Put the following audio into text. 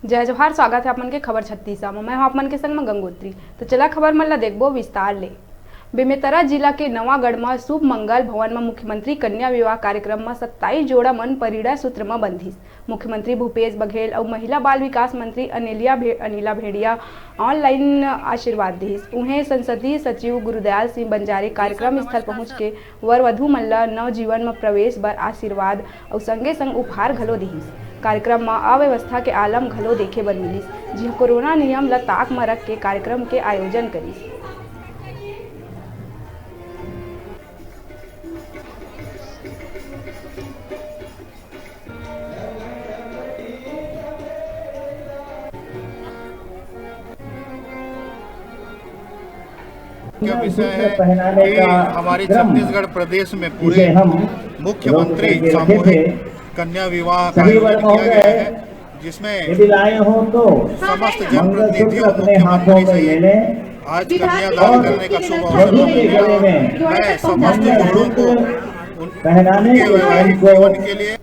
जय जोहार। स्वागत है आपमन के खबर 36 में। मैं हूं आपमन के संग में गंगोत्री। तो चला खबर मन ला देखबो विस्तार ले। बेमेतरा जिला के नवागढ़ में शुभ मंगल भवन में मुख्यमंत्री कन्या विवाह कार्यक्रम में 27 जोड़ा मन परिणय सूत्र में बंधिस। मुख्यमंत्री भूपेश बघेल और महिला बाल विकास मंत्री अनिला भेड़िया ऑनलाइन आशीर्वाद दिस। उन्हें संसदीय सचिव गुरुदयाल सिंह बंजारे कार्यक्रम स्थल पहुंच के वर वधु मन ला नव जीवन में प्रवेश बर आशीर्वाद और संगे संग उपहार घलो दिहिस। कार्यक्रम में अव्यवस्था के आलम घलो देखे बर मिलिस, जिह कोरोना नियम ला ताक में रख के कार्यक्रम के आयोजन करिस। मुख्य विषय है कि हमारे छत्तीसगढ़ प्रदेश में पूरे मुख्यमंत्री सामूहिक कन्या विवाह का आयोजन किया गया है, जिसमें समस्त जनप्रतिनिधियों मुख्यमंत्री से आज कन्यादान करने का शुभ अवसर मिला। मैं समस्त जोड़ों को उनके वैवाहिक जीवन के लिए